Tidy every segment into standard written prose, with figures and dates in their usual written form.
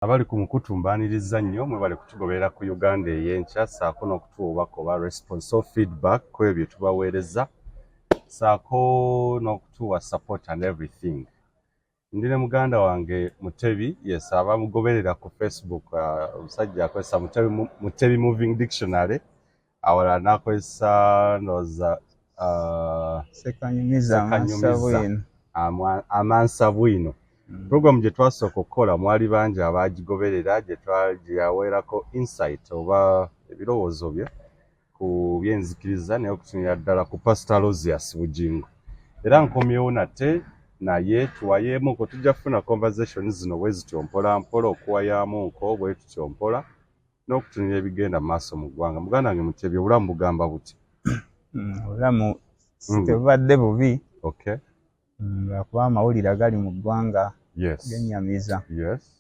abali ku mukutumbaniriza nnyo mwe bali kutugoberera ku Uganda Eyenkya saako n'okutuubako ba response or feedback ku ebyo tubaweereza saako n'okutuwa support and everything. Ndi ne muganda wange Mutebi, yes, abamugoberera ku Facebook, omusajja akozesa Mutebi Moving Dictionary, awala n'akozesa noza Sekanyumiza Amaaso bwino. Program gye twasooka okukola mwali bangi abagigoberera gye yaweerako insight oba ebirowoozo bye ku byenzikiriza naye okutunira ddala ku Pastor Alozias Bugingo. Era nkomyewo nate naye tuwayeemuko tujja kufuna conversation zino bwe zityo mpola mpola okuwayaamuko bwe tutyo mpola n'okutunira ebigenda mu maaso mu ggwanga. Muganda wange Mutebi, obulamu bugamba buti? Obulamu tebubadde bubi. Okay. Lwakuba amawulire agali mu ggwanga gennyamiza.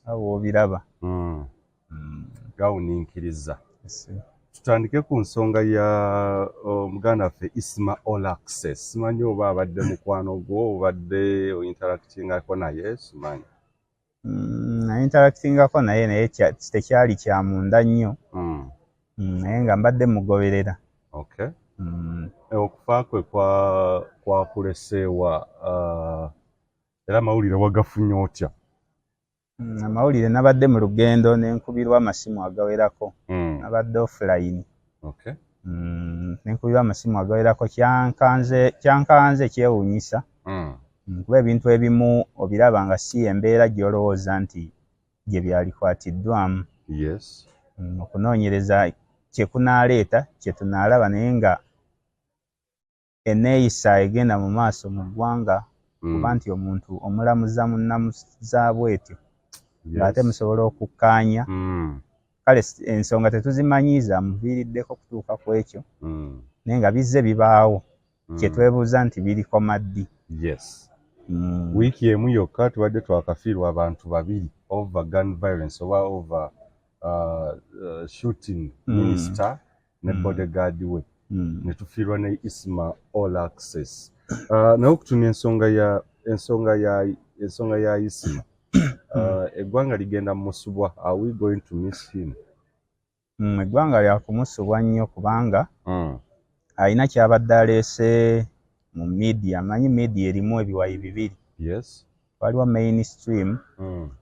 Awo obiraba. Gawuniikiriza. Tutandike ku nsonga ya muganda waffe Isma Olaxess. Simanyi oba abadde mukwano gwo obadde interactingako naye, simanyi. Interactingako naye tekyali kya munda nnyo. Naye nga mbadde mugoberera. Okay. Okufa kwe kwakuleseewa era amawulire wagafunye otya? Amawulire nabadde mu lugendo nenkubirwa amasimu agawerako. Nabadde offline. Okay. Nenkubirwa amasimu agawerako kyankanze kyewuunyisa. Kuba ebintu ebimu obiraba nga si embeera gy'olowooza nti gye byalikwatiddwamu. Yes. Okunoonyereza kye kunaaleeta kye tunaalaba naye nga eneeyisa egenda mu maaso mu ggwanga kuba nti omuntu omulamuza munnamuza bwetyo ng'ate musobola okukkaanya. Kale ensonga tetuzimanyiiza amuviriddeko kutuuka ku ekyo naye nga bizze bibaawo kye twebuuza nti birikoma ddi. Yes. Wiiki emu yokka tubadde twakafiirwa abantu babiri over gun violence oba over shooting minister ne bodyguard we. Netufiirwa ne Isma Olaxess. Naye okutuna ensonga ya Isma. Eggwanga ligenda musubwa. Are we going to miss him? Eggwanga lya kumusubwa nnyo kubanga alina kyabadde aleese mu media. Manyi media erimu ebiwayi bibiri. Yes. Waliwo mainstream,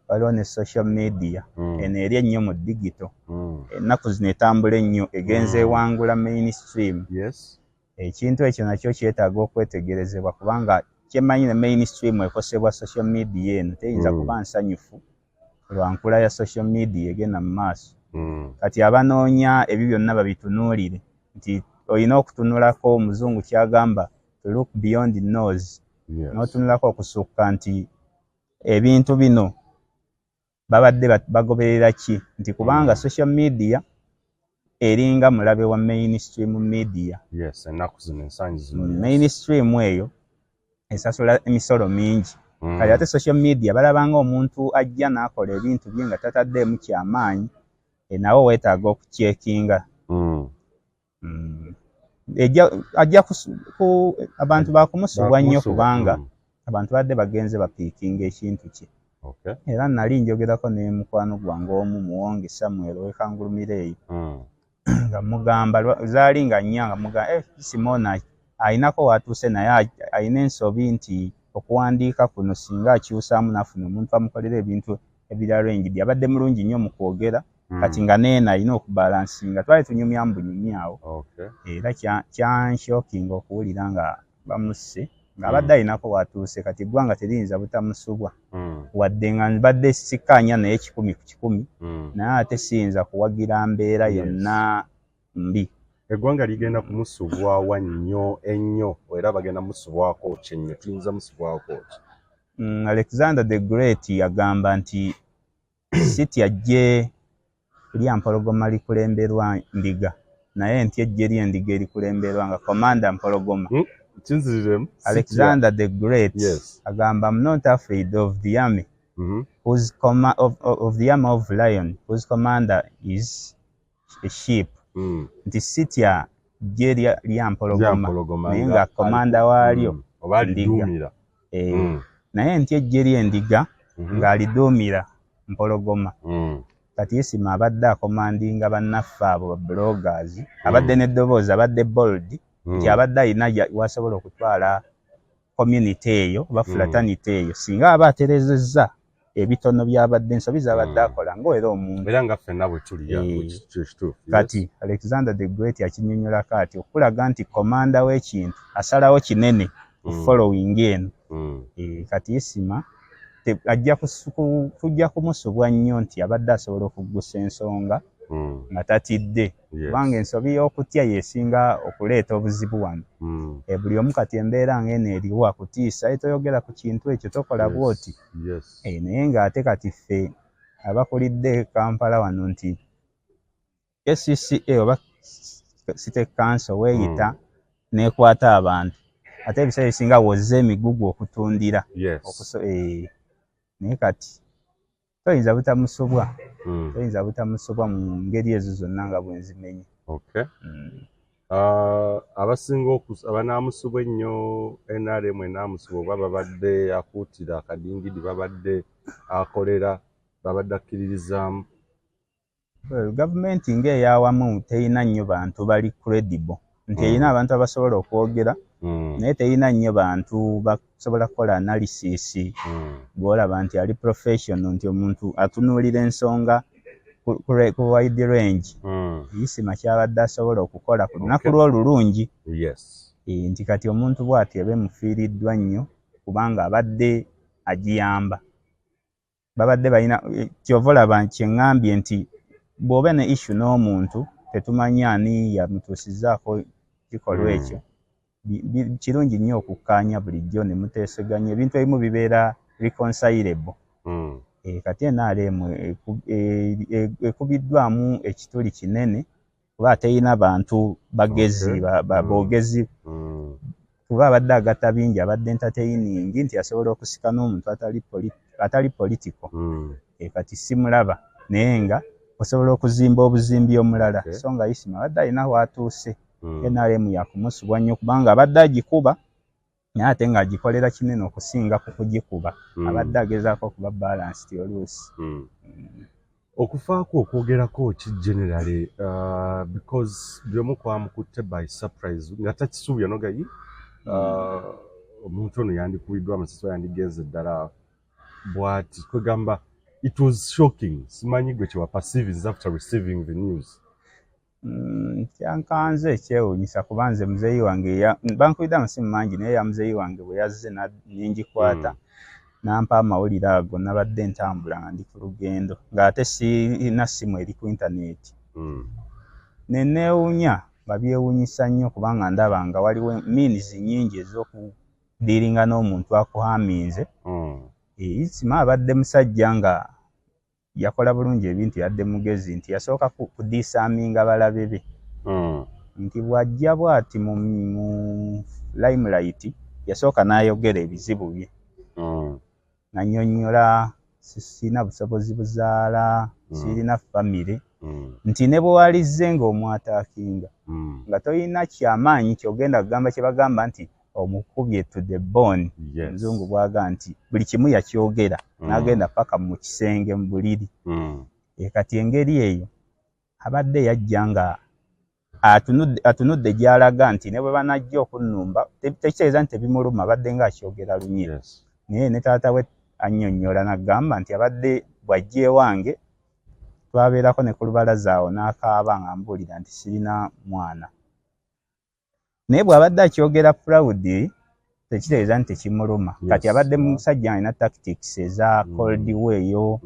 waliwo ne social media. Eno eri ennyo mu digital. Ennaku zino etambula ennyo egenze ewangula mainstream. Yes. Ekintu ekyo nakyo kyetaaga okwetegerezebwa kubanga kyemanyi ne mainstream ekosebwa social media eno teyinza kuba nsanyufu lwa nkula ya social media egenda mu maaso. Kati abanoonya ebyo byonna babitunuulire nti olina okutunulako omuzungu kyagamba to look beyond the nose. N'otunulako okusukka nti ebintu bino babadde bagoberera ki nti kubanga social media eringa mulabe wa mainstream media. Yes, ennaku zino ensangi zino. Mainstream eyo esasula emisolo mingi. Kale ate social media balabanga omuntu ajja n'akola ebintu bye nga tataddeemu kyamaanyi nawo weetaaga okucekinga. Ajja ku abantu bakumusubwa nnyo kubanga abantu badde bagenze bapiikinga ekintu kye. Okay. Era nali njogerako ne mukwano gwange omu Muwonge Samuel wekangulumireeyo nga mugamba zaali nga nnya nga mugamba Simona ayinako watuuse naye ayina ensobi nti okuwandiika kuno singa akyusaamu nafuna omuntu amukolera ebintu ebirarengidi. Abadde mulungi nnyo mu kwogera kati nga neena alina okubalansinga. Twali tunyumyamu bunyumyawo. Era kyanshokinga okuwulira nga bamusse ng'abadde alinako watuuse kati eggwanga teriyinza butamusubwa wadde nga mbadde sikkaanya naye 100 ku 100 naye ate siyinza kuwagira mbeera yonna mbi. Eggwanga ligenda kumusubwawa nnyo ennyo era bagenda musubwako ki ennyo tuyinza musubwako ki? Alexander the Great yagamba nti siti ajje lya mpologoma likulemberwa ndiga naye nti ejje ly'endiga erikulemberwa nga commander mpologoma. Alexander the Great agamba, I'm not afraid of the army whose of the army of lion whose commander is a sheep. Nti sitya gye lya mpologoma naye nga commander waalyo ndiga. Naye nti ejje ly'endiga ng'aliduumira mpologoma. Kati Isma abadde akomandinga bannaffe abo bloggers, abadde n'eddoboozi, abadde bold, nti abadde alina wasobola okutwala community eyo oba fraternity eyo singa aba aterezezza ebitono byabadde ensobi zabadde akola ng'era omuntu. Era nga ffenna bwe tuli kituufu. Kati Alexander the Great yakinnyonnyolako ati okulaga nti komanda w'ekintu asalawo kinene ku following eno. Kati Isma tujja kumusubwa nnyo nti abadde asobola okuggusa ensonga nga tatidde, kubanga ensobi y'okutya yeesinga okuleeta obuzibu wano. Buli omu kati embeera ng'eno eriwo akutiisa toyogera ku kintu ekyo tokola bw'oti. Naye ng'ate kati ffe abakulidde Kampala wano nti SCCA oba City Council weeyita n'ekwata abantu ate ebiseera ebisinga wozza emigugu okutundira. Naye kati toyinza butamusubwa mu ngeri ezo zonna nga bwe nzimenye. Abasinga abanaamusubwa ennyo NRM enaamusubwa oba babadde akuutira akadingidi babadde akolera babadde akkiririzaamu. Gavumenti ng'eyawamu terina nnyo bantu bali credible nti erina abantu abasobola okwogera naye terina nnyo bantu basobola kukola analysis bw'olaba nti ali professional nti omuntu atunuulira ensonga ku wide range. Isma kyabadde asobola okukola ku lunaku lw'olulungi nti kati omuntu bw'atyo ebe mufiiriddwa nnyo kubanga abadde agiyamba. Babadde balina kyova olaba kyeŋŋambye nti bw'oba ne issue n'omuntu tetumanyi ani yamutuusizzaako kikolwa ekyo. Kirungi nnyo okukkaanya bulijjo ne muteeseganya ebintu ebimu bibeera reconcilable. Kati NRM ekubiddwamu ekituli kinene kuba terina bantu bagezi boogezi kuba abadde agatta bingi abadde entertaining nti asobola okusika n'omuntu atali political. Kati simulaba naye nga osobola okuzimba obuzimbi omulala so nga Isma abadde alina w'atuuse. NRM yakumusubwa nnyo kubanga abadde agikuba naye ate ng'agikolera kinene okusinga ku kugikuba. Abadde agezaako okuba balanced oluusi. Okufa kwo okwogerako ki generally because buli omu kwamukutte by surprise nga takisuubya nogayi omuntu ono yandikubiddwa amasasi yandigenze ddala bw'ati kwegamba it was shocking. Simanyi gwe kyewa perceiving after receiving the news. Kyankanze ekyewuunyisa kuba nze muzeeyi wange bankubidde amasimu mangi naye ya muzeeyi wange bwe yazze ningikwata nampa amawulire ago nabadde ntambula nga ndi ku lugendo ng'ate sirina ssimu eri ku intaneti. Neneewuunya babyewuunyisa nnyo kubanga ndaba nga waliwo means nnyingi ez'okudiiringa n'omuntu akuhaminze. Isma abadde musajja nga yakola bulungi ebintu yadde mugezi nti yasooka kudiisaaminga balabe be nti bw'ajja bw'ati mu limelight yasooka n'ayogera ebizibu bye nannyonnyola sirina busobozi buzaala sirina famire nti ne bwe walizze ng'omwataakinga nga tolina kyamaanyi kyogenda kugamba kye bagamba nti omukubye to the bone. Muzungu bwaga nti buli kimu yakyogera n'agenda paka mu kisenge mu buliri. Kati engeri eyo abadde yajja nga atunudde gy'alaga nti ne bwe banajja okunnumba tekitegeeza nti tebimuluma abadde ng'akyogera lunye. Naye ne taata we annyonnyola n'agamba nti abadde bw'ajja ewange twabeerako ne ku lubalaza awo n'akaaba nga mbuulira nti sirina mwana. Naye bw'abadde akyogera proudly tekitegeeza nti tekimuluma. Kati abadde musajja alina tactics eza cold way yo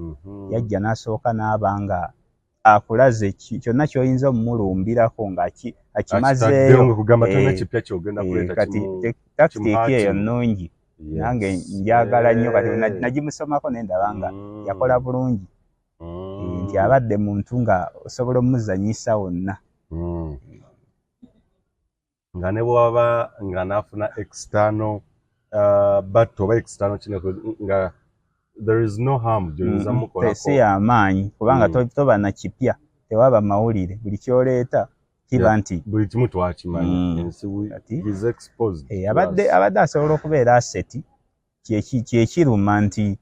yajja n'asooka n'abanga akulaze kyonna ky'oyinza omulumbirako ng'akimazeeyo. Kati tactic eyo nnungi nange njagala nnyo kati nagimusomako nendaba nga yakola bulungi nti abadde muntu nga osobola omuzanyisa wonna. Nga ne bw'aba nga n'afuna external battle oba external kino nga there is no harm gy'oyinza mukolako. Si y'amaanyi kubanga toba na kipya tewaba mawulire buli ky'oleeta kiba nti buli kimu twakimanyi abadde asobola okubeera asset kyekiruma nti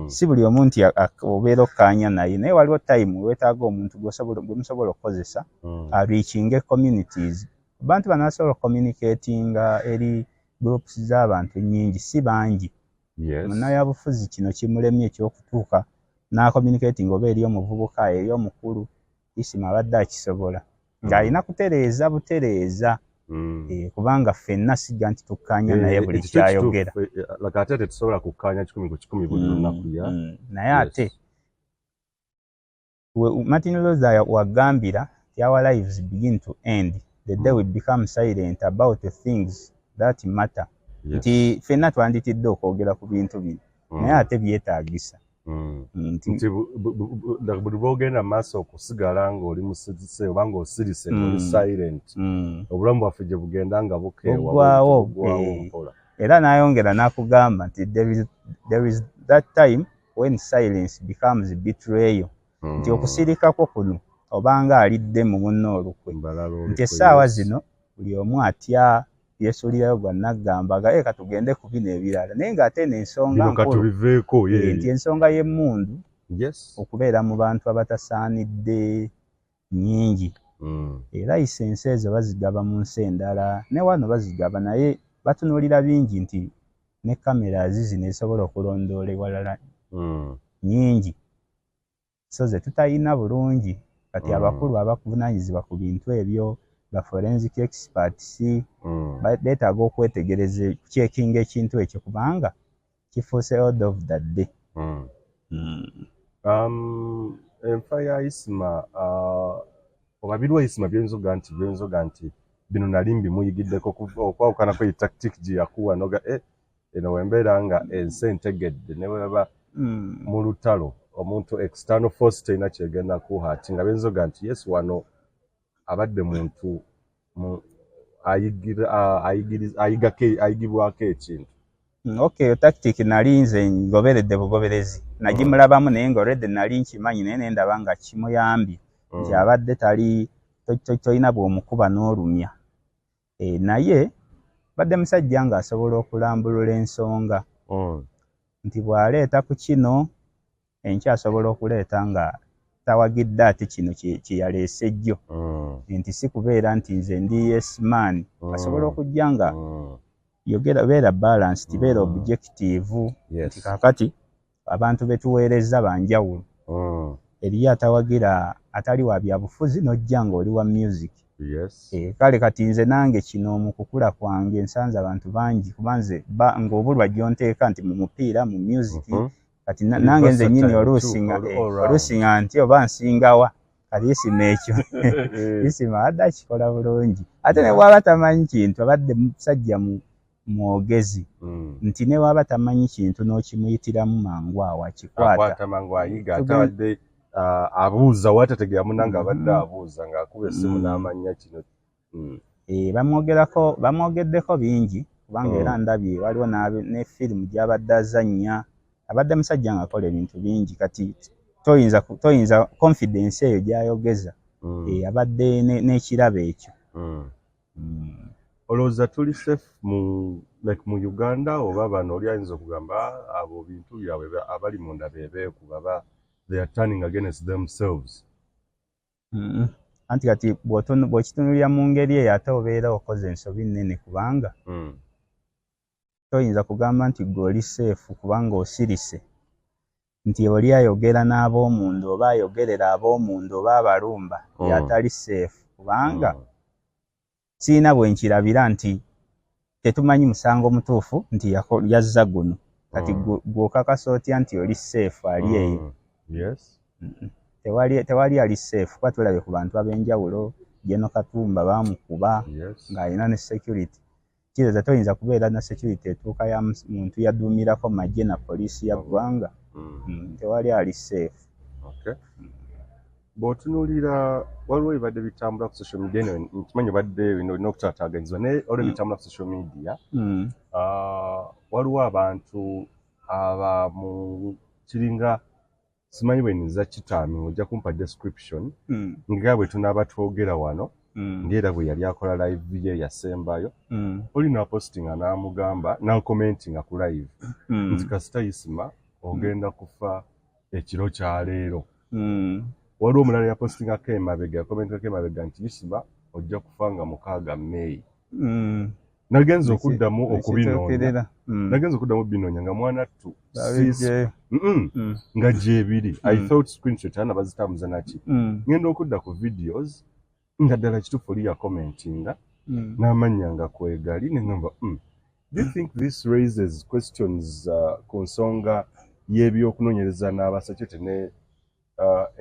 si buli omuntu obeera okkaanya naye naye waliwo time weetaaga omuntu gwe musobola okukozesa reaching communities. Abantu bano basobola communicatinga eri groups z'abantu nnyingi si bangi. Munnayabufuzi kino kimulemye ekyokutuuka n'acommunicating oba eri omuvubuka eri omukulu Isma abadde akisobola ng'alina kutereeza butereeza kubanga ffenna sigga nti tukkaanya naye buli kyayogera ate tetusobola kukkaanya 100 ku 100 buli lunaku naye ate Martin Luther wagambira nti our lives begin to end the day we become silent about the things that matter. Nti ffenna twanditidde okwogera ku bintu bino naye ate byetaagisa nti buli bwogenda mu maaso okusigala ng'oli musizise oba ng'osirise ng'oli silent obulamu bwaffe gye bugenda nga bukeewa mpola. Era n'ayongera n'akugamba nti there is that time when silence becomes betrayal. Nti okusirikako kuno obanga alidde mu munno olukwe nti essaawa zino buli omu atya yeesuulirayo bw'annaggamba ka tugende ku bino ebirala naye ng'ate n'ensonga nkulu nti ensonga y'emmundu okubeera mu bantu abatasaanidde nnyingi era lisensi ezo bazigaba mu nsi endala ne wano bazigaba naye batunuulira bingi nti ne kamera zino ezisobola okulondoola ewalala nnyingi so ze tutayina bulungi kati abakulu abakuvunaanyizibwa ku bintu ebyo ba forensic experts beetaaga okwetegereza checking ekintu ekyo kubanga kifuuse order of the day. Enfa ya Isma obabirwa Isma by'enzoga nti bino nali mbimuyigiddeko okwawukanako ye tactic gye yakuwa noga eno wembeera nga ensi entegedde ne bweba mu lutalo omuntu external force terina kyegenda kuhati nga benzoga nti yes wano abadde muntu ayigibwako ekintu. Okay, tactic nali nze ngoberedde bugoberezi nagimulabamu naye nga already nali nkimanyi naye nendaba nga kimuyambye nti abadde tolina bw'omukuba n'olumya naye badde musajja ng'asobola okulambulula ensonga nti bw'aleeta ku kino enkya asobola okuleeta nga tawagidde ate kino kye yaleese jjo nti si kubeera nti nze ndi yes man asobola okujja nga beera balance tibeera objective nti kakati abantu betuweereza banjawulo eriyo atawagira atali wa byabufuzi n'ojja ng'oli wa music kale kati nze nange kino mu kukula kwange nsanze abantu bangi kuba nze ng'obulwa gyonteeka nti mu mupiira mu music kati nange nze nnyini oluusi nga nti oba nsingawa kati Isma ekyo Isma abadde akikola bulungi ate ne bw'aba tamanyi kintu abadde musajja mwogezi nti ne bw'aba tamanyi kintu n'okimuyitiramu mangu awo akikwata mangu ayiga ate abadde abuuza watategera munanga abadde abuuza ng'akuba essimu n'amanya kino bamwogeddeko bingi kubanga era ndabye waliwo ne firimu gy'abadde azannya abadde musajja ng'akola ebintu bingi kati toyinza confidence eyo gy'ayogeza abadde n'ekirabo ekyo. Olowooza tuli safe mu Uganda oba bano oli ayinza okugamba abo bintu byabwe abali munda beekuba they are turning against themselves? Anti kati bw'okitunulira mu ngeri eyo ate obeera okoze ensobi nnene kubanga toyinza kugamba nti gwe oli seefu kubanga osirise nti oli ayogera n'ab'omundu oba ayogerera ab'omundu oba abalumba yatali seefu kubanga siina bwe nkirabira nti tetumanyi musango mutuufu nti yazza guno kati gw'okakasa otya nti oli seefu ali eyo. Tewali ali seefu kuba tulabye ku bantu ab'enjawulo Jeno Katumba baamukuba ng'alina ne security kireza toyinza kubeera na security etuuka ya muntu yaduumirako magye na poliisi ya ggwanga tewali ali seefu. Bw'otunuulira waliwo ebibadde bitambula ku social media nkimanyi obadde bino olina okutaataaganyizibwa naye olwo bitambula ku social media waliwo abantu kiringa simanyi bwe nniza kitaami ojja kumpa description nga bwe tunaaba twogera wano ng'era bwe yali akola live ye yasembayo oli n'apostinga n'amugamba n'akomentinga ku live nti kasita Isma ogenda kufa ekiro kya leero. Waliwo omulala yapostingako emabega yakomentako emabega nti Isma ojja kufa nga 6 May. Nagenza okuddamu okubinoonya. Nagenza okuddamu binoonya nga mwana ttu nga gyebiri. I thought screenshot ana bazitambuza naki. Ngenda okudda ku videos nga ddala kituufu oli yakomentinga n'amannya nga kwegali ne ngamba do you think this raises questions ku nsonga y'ebyokunoonyereza n'abasecurity ne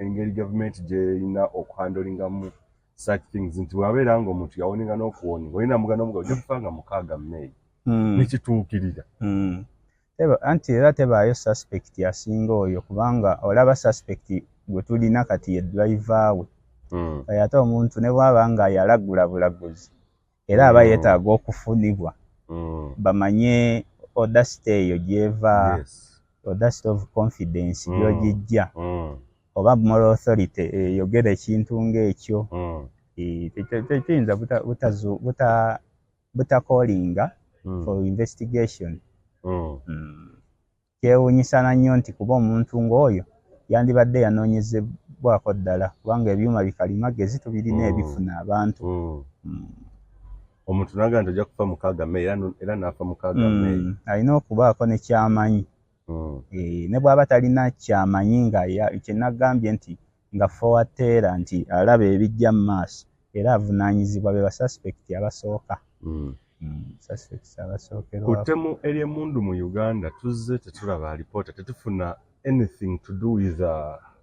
engeri gavumenti gy'erina okuhandolingamu such things nti bw'abeera nga omuntu yawoninga n'okuwoninga olina mugana omuga ojja kufa nga 6 May nekituukirira. Anti era tebaayo suspect asinga oyo kubanga olaba suspect gwe tulina kati ye driver we ate omuntu ne bw'aba nga yalagula bulaguzi era aba yeetaaga okufunibwa bamanye audacity eyo gy'eva audacity of confidence gy'ogijja oba moral authority eyogera ekintu ng'ekyo tekiyinza butakolinga for investigation. Kyewuunyisa na nnyo nti kuba omuntu ng'oyo yandibadde yanoonyezebwako ddala kubanga ebyuma bikalimagezi tubirina ebifuna abantu. Omuntu n'agamba nti ojja kufa 6 May era n'afa 6 May. Alina okubaako ne ky'amanyi. Ne bw'aba talina ky'amanyi nga kyenagambye nti nga forward teera nti alaba ebijja mu maaso era avunaanyizibwa be basuspect abasooka. Suspects abasookerwako. Ku ttemu ery'emmundu mu Uganda tuzze tetulaba alipoota tetufuna anything to do with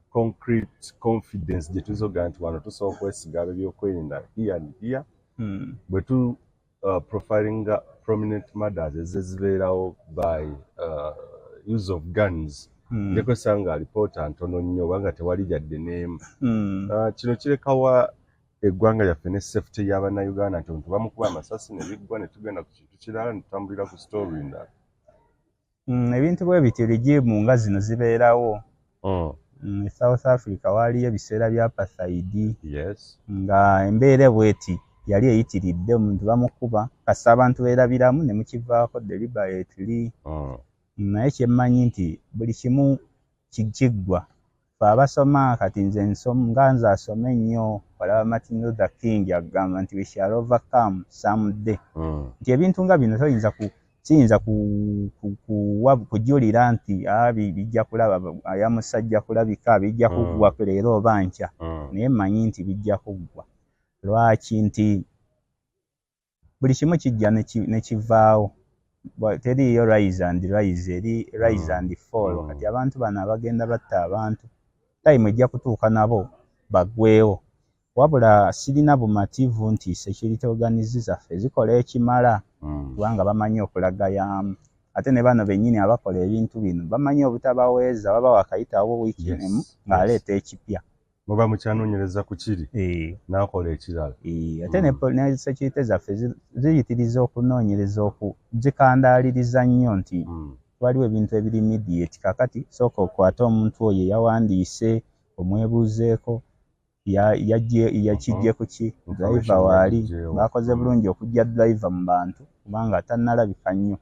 concrete confidence gye tuzoga nti wano tusobola okwesiga ab'ebyokwerinda here and here. Bwe tu profiling prominent murders ezibeerawo by use of guns njekwesanga nga alipoota ntono nnyo obanga tewali jadde n'emu. Kino kirekawa eggwanga lyaffe ne safety y'Abannayuganda nti omuntu bamukuba amasasi ne biggwa ne tugenda ku kintu kirala ne tutambulira ku story endala. Ebintu bwe bityo ligimu nga zino zibeerawo. South Africa waaliyo ebiseera bya apartheid nga embeera bweti yali eyitiridde omuntu bamukuba kasa abantu beerabiramu ne mukivaako deliberately. Naye kyemmanyi nti buli kimu kiggwa. Fe abasoma kati nze nga nze asome ennyo olaba Martin Luther King agamba nti we shall overcome someday. Nti ebintu nga bino kiyinza kujulira nti bijja kulaba ayamusajja kulabika bijja kuggwa leero oba nkya. Naye mmanyi nti bijja kuggwa. Lwaki nti buli kimu kijja ne kivaawo. Teriiyo rise and rise, eri rise and fall. Kati abantu bano abagenda batta abantu time ejja kutuuka nabo baggweewo. Wabula sirina bumativu nti security organizations zaffe zikola ekimala kubanga bamanyi okulaga yamu. Ate ne bano bennyini abakola ebintu bino bamanyi obutabaweeza baba wakayitawo wiiki emu ng'aleeta ekipya. Muba mukyanoonyereza ku kiri n'akola ekirala. Ate ne security zaffe ziyitiriza okunoonyereza zikandaaliriza nnyo nti waliwo ebintu ebiri immediate kakati sooka okwate omuntu oyo yawandiise omwebuuzeeko yakijje ku ki driver waali bakoze bulungi okujja driver mu bantu kubanga tannalabika nnyo.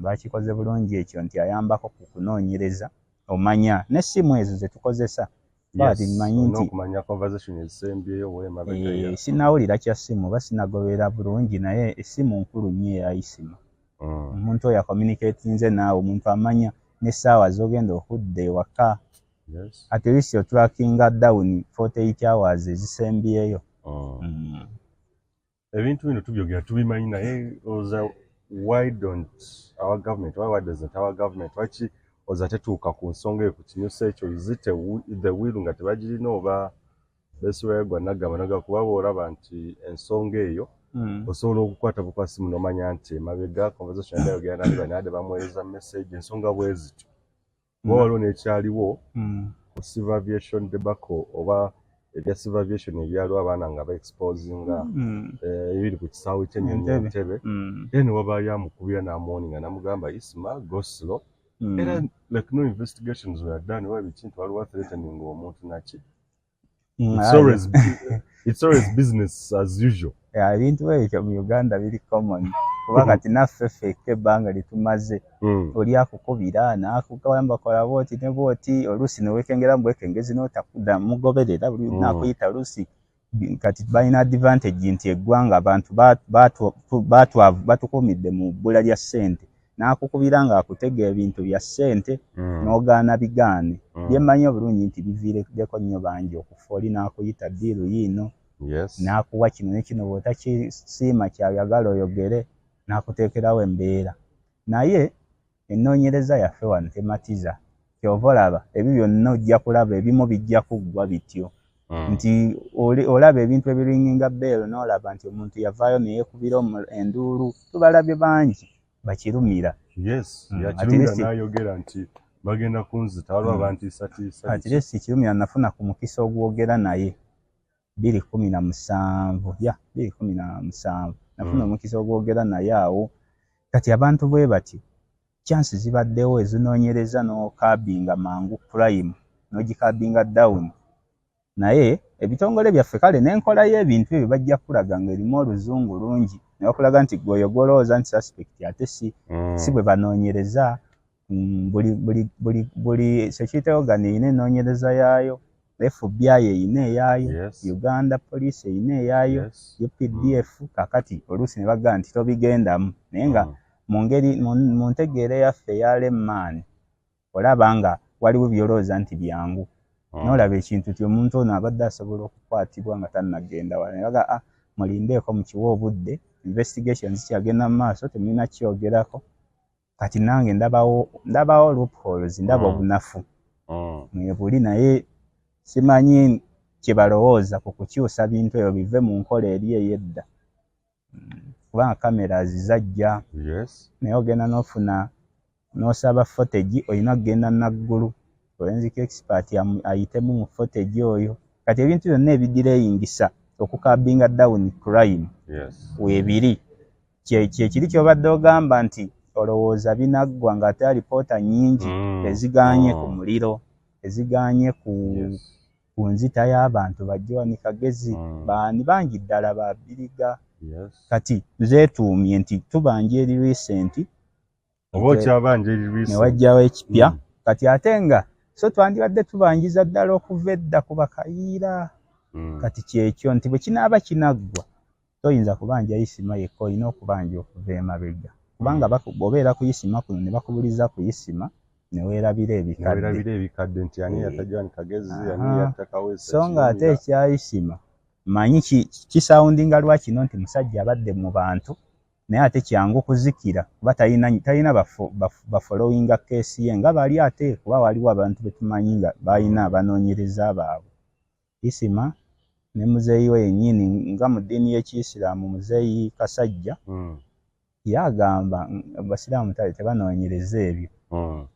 Bakikoze bulungi ekyo nti ayambako ku kunoonyereza omanya n'essimu ezo ze tukozesa. Manyi nti sinawulira kya ssimu oba sinagobera bulungi naye essimu nkulu nnyo eya Isma. Omuntu oyo communicatinze naawe omuntu amanya n'essaawa z'ogenda okudda ewaka. At least otrackinga down 48 hours ezisembyeyo. Ebintu bino tubyogera tubimanyi naye why doesn't our government waki oza tetuuka ku nsonga eyo ku kinyusa ekyo izite the will nga tebagirina oba beesobera gwa nagamba kuba boolaba nti ensonga eyo osobola okukwata bukwasi muno omanya nti emabega conversation yagera nali banaade bamuweereza message ensonga bwe zityo. Kuba waliwo n'ekyaliwo ku civil aviation debacle oba ebya civil aviation ebyaliwo abaana nga ba-exposinga ebiri ku kisaawe ky'ennyonyi Mutebi era ne wabaayo amukubira n'amuwoninga n'amugamba Isma go slow. Era like no investigations were done why biki nti waliwo threatening omuntu naki. It's always business as usual. Ebintu ebyo mu Uganda biri common kuba kati naffe ffekka ebbanga litumaze oli akukubira n'akugamba kola bwoti ne bwoti oluusi ne weekengeramu bwekengezi n'otakuda mugoberera buli nakuyita oluusi kati balina advantage nti eggwanga abantu batukumidde mu bbula lya ssente n'akukubira ng'akutega ebintu bya ssente n'ogaana bigaane byemmanyi obulungi nti biviiriddeko nnyo bangi okufa oli n'akuyita ddiiru yiino n'akuwa kino ne kino bw'otakisiima kyayagala oyogere n'akuteekerawo embeera naye ennoonyereza yaffe wano tematiza kyova olaba ebyo byonna ojja kulaba ebimu bijja kuggwa bityo nti olaba ebintu ebiringinga bbeero n'olaba nti omuntu yavaayo neyeekubira enduulu tubalabye bangi bakirumira yakirumira n'ayogera nti bagenda kunzita waliwo abantiisatiisa at least kirumira nafuna ku mukisa ogwogera naye 2017 nafuna omukisa ogwogera naye awo kati abantu bwe bati chansi zibaddewo ezinoonyereza n'okabinga mangu prime n'ogikabinga down naye ebitongole byaffe kale n'enkola y'ebintu ebyo bajja kulaga ng'erimu oluzungu lungi naye okulaga nti gweoyo gwolowooza nti suspect ate si bwe banoonyereza buli security organ eyina enoonyereza yaayo FBI eyina eyaayo Uganda police eyina eyaayo UPDF kakati oluusi ne bagaa nti tobigendamu naye nga mu ntegeera yaffe eya lemmaani olaba nga waliwo byolowooza nti byangu n'olaba ekintu ti omuntu ono abadde asobola okukwatibwa nga tannagenda wala ne baga mulindeeko mukiwa obudde investigations kyagenda mu maaso temulina kyogerako kati nange ndabawo loopholes ndaba obunafu mwebuli naye simanyi kye balowooza ku kukyusa bintu ebyo bive mu nkola eri ey'edda kubanga cameras zajja naye ogenda n'ofuna n'osaba footage olina okugenda naggulu forensic expert ayitemu mu footage oyo kati ebintu byonna ebidireyingisa okukabinga down crime weebiri kyekiri kyobadde ogamba nti olowooza binaggwa ng'ate alipoota nnyingi eziganye ku muliro eziganye ku nzita y'abantu bajjoani kagezi baani bangi ddala babiriga kati zeetuumye nti tubanja eri recent oba okyabanja eri recent ne wajjawo ekipya kati ate nga so twandibadde tubanjiza ddala okuva edda ku bakayiira kati kyekyo nti bwe kinaaba kinaggwa toyinza kubanja Isima yekka olina okubanja okuva emabega kubanga bw'obeera ku Isima kuno ne bakubuliza ku Isima ne weerabira ebikadde nti ani yatajwani kagezi ani yatakawesa so nga ate ekya Isima manyi kisoundinga lwakino nti musajja abadde mu bantu naye ate kyangu kuzikira kuba talina bafolowinga keesi ye nga bali ate kuba waliwo abantu betumanyi nga balina abanoonyereza baabwe Isima ne muzeeyi we yennyini nga mu ddiini y'Ekiyisiraamu muzeeyi Kasajja yagamba abasiraamu tale tebanoonyereza ebyo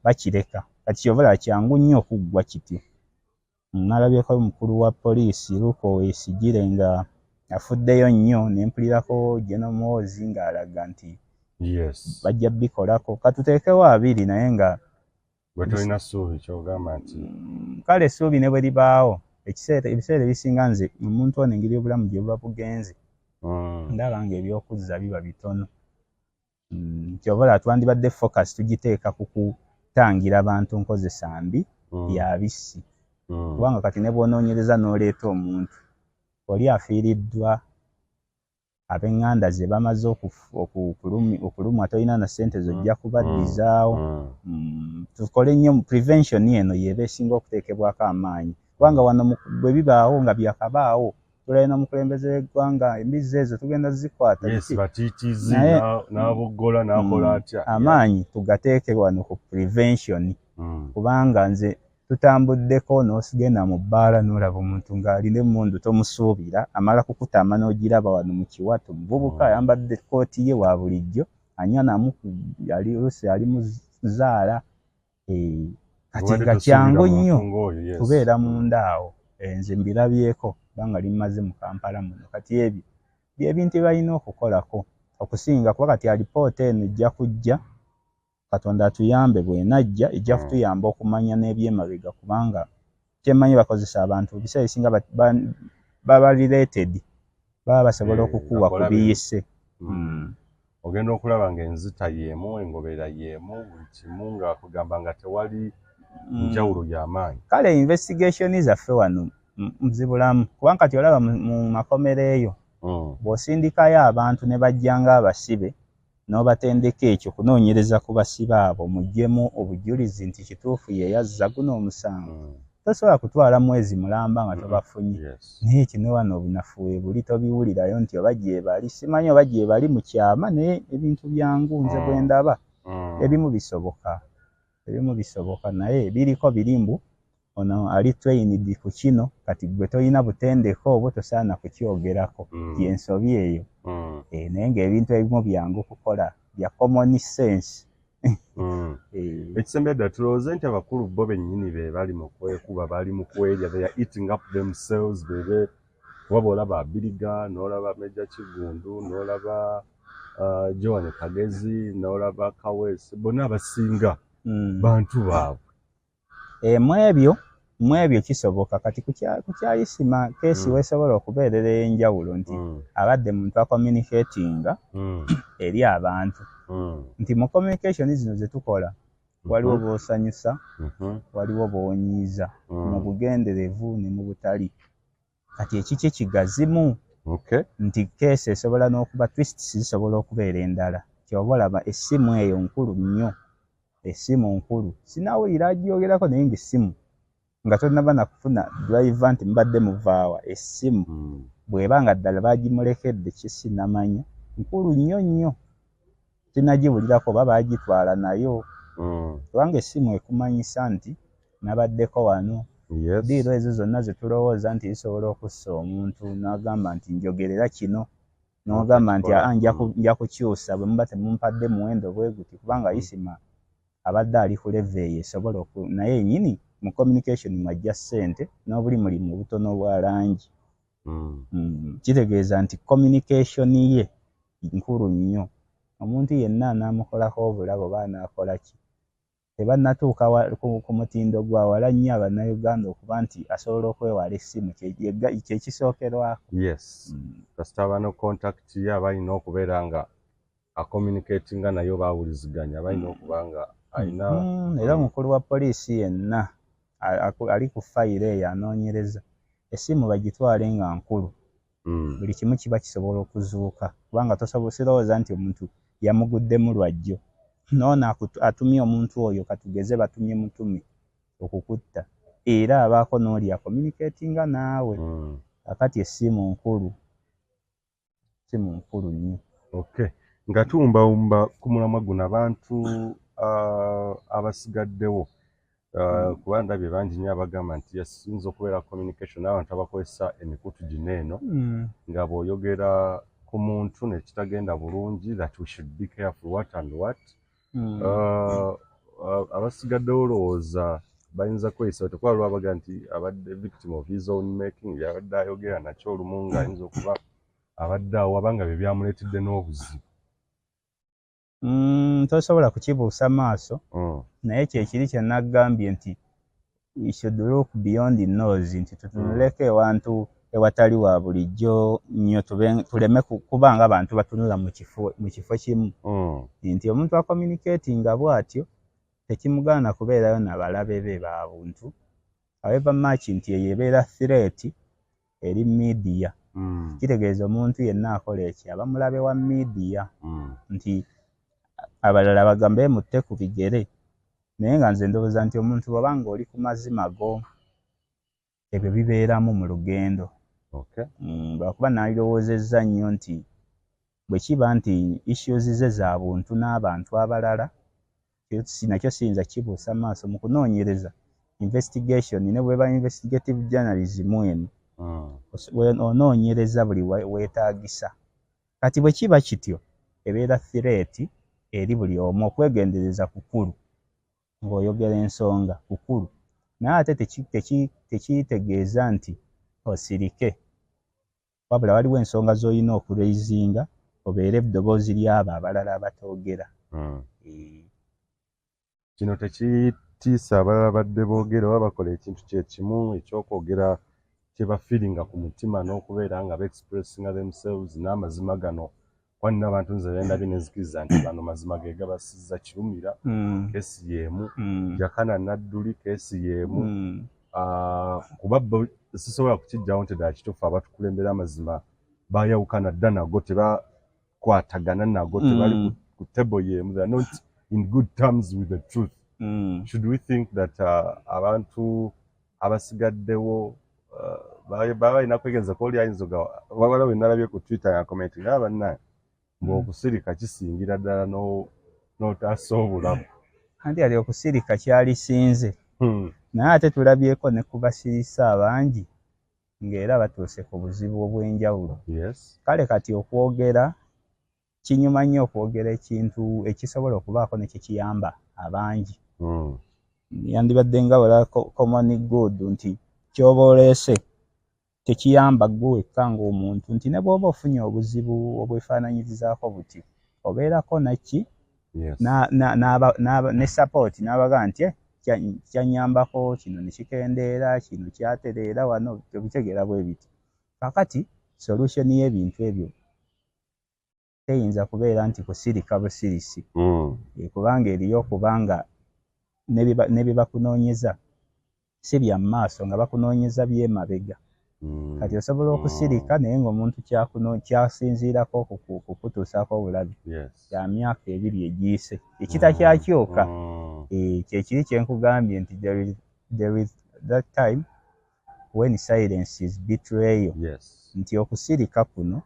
bakireka kati kyovala kyangu nnyo okuggwa kityo nalabyeko mukulu wa poliisi Luko Weesigire nga afuddeyo nnyo nempulirako General Muhoozi ng'alaga nti bajja bikolako katuteekewo abiri naye nga bwe tolina ssuubi kyogamba nti kale essuubi ne bwe libaawo ebiseera ebisinga nze omuntu ono engeri obulamu gye buba bugenze ndaba nga ebyokuzza biba bitono kyobola twandibadde focus tugiteeka ku kutangira abantu nkozesa mbi yabisi kubanga kati ne bw'onoonyereza n'oleeta omuntu oli afiiriddwa ab'eŋŋanda ze bamaze okulumwa tolina na ssente zojja kubaddizaawo tukole nnyo prevention eno yeeba esinga okuteekebwako amaanyi kubanga wano bwe bibaawo nga byakabaawo tulayo n'omukulembeze w'eggwanga embizi ezo tugenda zikwata batiitizi n'aboggola n'akola atya amaanyi tugateeke wano ku prevention kubanga nze tutambuddeko n'osigenda mu bbaala n'olaba omuntu ng'alina emmundu tomusuubira amala kukutama n'ogiraba wano mu kiwato muvubuka ayambadde kooti ye wa bulijjo anywa namu oluusi ali mu zaala kati nga kyangu nnyo kubeera munda awo nze mbirabyeko kubanga limaze mu Kampala muno kati ebyo byebintu balina okukolako okusinga kuba kati alipoota eno ejja kujja Katonda atuyambe bw'enajja ejja kutuyamba okumanya n'ebyemabega kubanga kyemmanyi bakozesa abantu biseera ebisinga baba related baba basobola okukuwa ku biyise ogenda okulaba ng'enzita y'emu, engoberera y'emu, buli kimu nga kugamba nga tewali njawulo y'amaanyi. Kale investigation zaffe wano muzibulamu kubanga kati olaba mu makomero eyo bw'osindikayo abantu ne bajjanga abasibe n'obatendeka ekyo kunoonyereza ku basibe abo muggyemu obujulizi nti kituufu ye yazza guno omusango. Tosobola kutwala mwezi mulamba nga tobafunye. Naye kino wano obunafuwe buli tobiwulirayo nti oba gyebali. Simanyi oba gyebali mu kyama naye ebintu byangu nze bwe ndaba. Ebimu bisoboka. Ebimu bisoboka naye biriko birimbu ono ali trained ku kino kati gwe toyina butendeko obwo tosaana kukyogerako yensobi eyo. Naye ng'ebintu ebimu byangu kukola bya common sense. Ekisembedde tulowooza nti abakulu bo bennyini be bali mu kwekuba bali mu kwerya they are eating up themselves bebe kuba bw'olaba Abiriga n'olaba Meja Kigundu n'olaba Joan Kagezi n'olaba Kaweesi bonna abasinga bantu baabwe. Mu ebyo kisoboka kati kukyayisima keesi weesobola okubeerera enjawulo nti abadde muntu acommunicatinga eri abantu nti mu communication zino ze tukola waliwo bw'osanyusa waliwo bw'onyiiza mu bugenderevu ne mu butali kati ekiki kigazimu nti keesi esobola n'okuba twists zisobola okubeera endala kyoba olaba essimu eyo nkulu nnyo essimu nkulu sinawulira agyogerako naye ng'essimu nga tonaba nakufuna driver nti mbadde muvaawa essimu bw'eba nga ddala baagimulekedde kisinamanya nkulu nnyo nnyo sinagiwulirako oba baagitwala nayo kubanga essimu ekumanyisa nti nabaddeko wano diiro ezo zonna ze tulowooza nti zisobola okussa omuntu n'agamba nti njogerera kino n'ogamba nti nja kukyusa bwe muba temumpadde muwendo bwe guti kubanga isima abadde ali ku level eyo esobola naye nnyini mu communication mwajja ssente n'obuli mulimu obutono bwa langi kitegeeza nti communication ye nkulu nnyo omuntu yenna anaamukolako obulabo oba anaakola ki tebannatuuka ku mutindo gwa wala nnyo abannayuganda okuba nti asobola okwewala essimu kyekisookerwako. kasita abano contact ye abalina okubeera nga acommunicatinga nayo baawuliziganya balina okuba nga alina era omukulu wa poliisi yenna ali ku fayiro eyo anoonyereza essimu bagitwale nga nkulu buli kimu kiba kisobola okuzuuka kubanga sirowooza nti omuntu yamuguddemu lwajjo noono atumye omuntu oyo katugeze batumye mutumi okukutta era abaako n'oli acommunicatinga naawe akati essimu nkulu nnyo. Nga tuwumbawumba ku mulamwa guno abantu abasigaddewo kuba ndabye bangi nnyo abagamba nti yasinza okubeera communication n'abantu abakozesa emikutu gino eno nga bw'oyogera ku muntu nekitagenda bulungi that we should be careful what and what. Abasigaddewo olowooza bayinza kweyisa tekuba lwabaga nti abadde victim of his own making yabadde ayogera nakyo olumu nga ayinza okuba abadde awo abanga bye byamuleetedde n'obuzibu. Tosobola kukibuusa maaso naye kyekiri kye nagambye nti we should look beyond the nose nti tutunuleko ewantu ewatali wa bulijjo nnyo tuleme kuba nga abantu batunula mu kifo kimu nti omuntu acommunicatinga bw'atyo tekimugaana kubeerayo nabalabe be ba buntu however much nti eyo ebeera threat eri media kitegeeza omuntu yenna akola eki aba mulabe wa media nti abalala bagambe mutte ku bigere naye nga nze ndowooza nti omuntu bw'oba nga oli ku mazima go ebyo bibeeramu mu lugendo lwakuba nalirowoozezza nnyo nti bwe kiba nti issues ze za buntu n'abantu abalala nakyo siyinza kibuusa maaso mu kunoonyereza investigation ne bweba investigative journalism eno onoonyereza buli weetaagisa kati bwe kiba kityo ebeera threat eri buli omu okwegendereza kukulu ng'oyogera ensonga kukulu naye ate tekitegeeza nti osirike wabula waliwo ensonga z'olina okureizinga obeere eddoboozi ly'abo abalala abatoogera. Kino tekitiisa abalala badde boogera oba bakola ekintu kye kimu ekyokwogera kye bafiringa ku mutima n'okubeera nga ba-expressinga themselves n'amazima gano wanna abantu nze benda binezikiriza nti bano mazima ge gabasizza Kirumira kesi yemu Jakana Nadduli kesi yemu kuba sisobola kukijjawo nti ddala kituufu abatukulembera amazima bayawukana dda nago tebakwatagana nago tebali ku table yemu, they are not in good terms with the truth. Should we think that abantu abasigaddewo balina kwegeza ko oli ayinza wabala we nalabye ku Twitter ya comment nga bannaye ng'okusirika kisingira ddala n'otasoobolamu. Anti ali okusirika kyalisinze naye ate tulabyeko ne kubasirisa abangi ng'era batuuse ku buzibu obw'enjawulo. Kale kati okwogera kinyuma nnyo okwogera ekintu ekisobola okubaako ne kikiyamba abangi. Yandibadde nga wala common good nti ky'oba oleese tekiyamba ggwe wekka ng'omuntu nti ne bw'oba ofunye obuzibu obwefaananyirizaako buti obeerako nakki ne support n'abaga nti kyanyambako kino ne kikendeera kino kyatereera wano tebitegeera bwe biti. Kakati solution y'ebintu ebyo teyinza kubeera nti kusirika busirisi kubanga eriyo okubanga ne bye bakunoonyeza si bya maaso nga bakunoonyeza by'emabega. Kati osobola okusirika naye ng'omuntu kyasinziirako kukutuusaako obulabe kya myaka 2 egiyise ekitakyakyoka. Kyekiri kye nkugambye nti there is that time when silence is betrayal. Nti okusirika kuno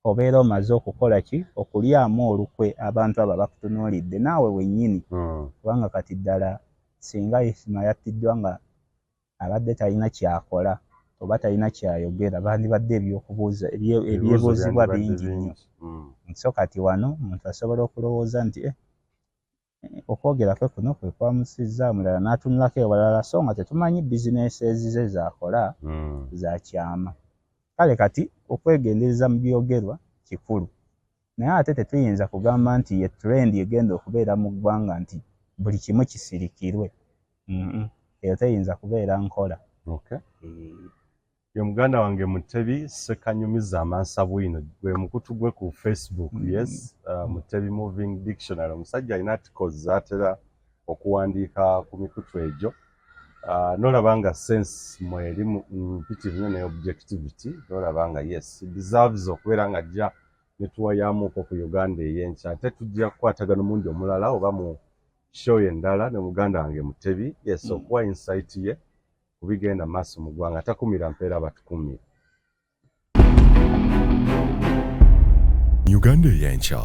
obeera omaze okukola ki okulyamu olukwe abantu abo bakutunuulidde naawe wennyini kubanga kati ddala singa Isma yattiddwa nga abadde talina kyakola oba talina kyayogera bandibadde ebyebuuzibwa bingi nnyo. So kati wano omuntu asobola okulowooza nti okwogera kwe kuno kwe kwamusizza mulala n'atunulako ewalala so nga tetumanyi bizinesi ezize zakola za kyama. Kale kati okwegendereza mu byogerwa kikulu naye ate tetuyinza kugamba nti ye trend egenda okubeera mu ggwanga nti buli kimu kisirikirwe. Eyo teyinza kubeera nkola. Ye muganda wange Mutebi Sekanyumiza Amaaso Bwino gwe mukutu gwe ku Facebook. Mutebi Moving Dictionary omusajja alina articles zaatera okuwandiika ku mikutu egyo. N'olaba nga sense mweri mpitirivu nnyo ne objectivity n'olaba nga yes deserves okubeera nga ajja ne tuwayamuuko ku Uganda ey'enkya. Ate tujja kukwatagana omundi omulala oba mu show endala ne muganda wange Mutebi okuwa insight ye kubigenda maaso mu ggwanga takumira mpeera batukumira. Uganda ey'enkya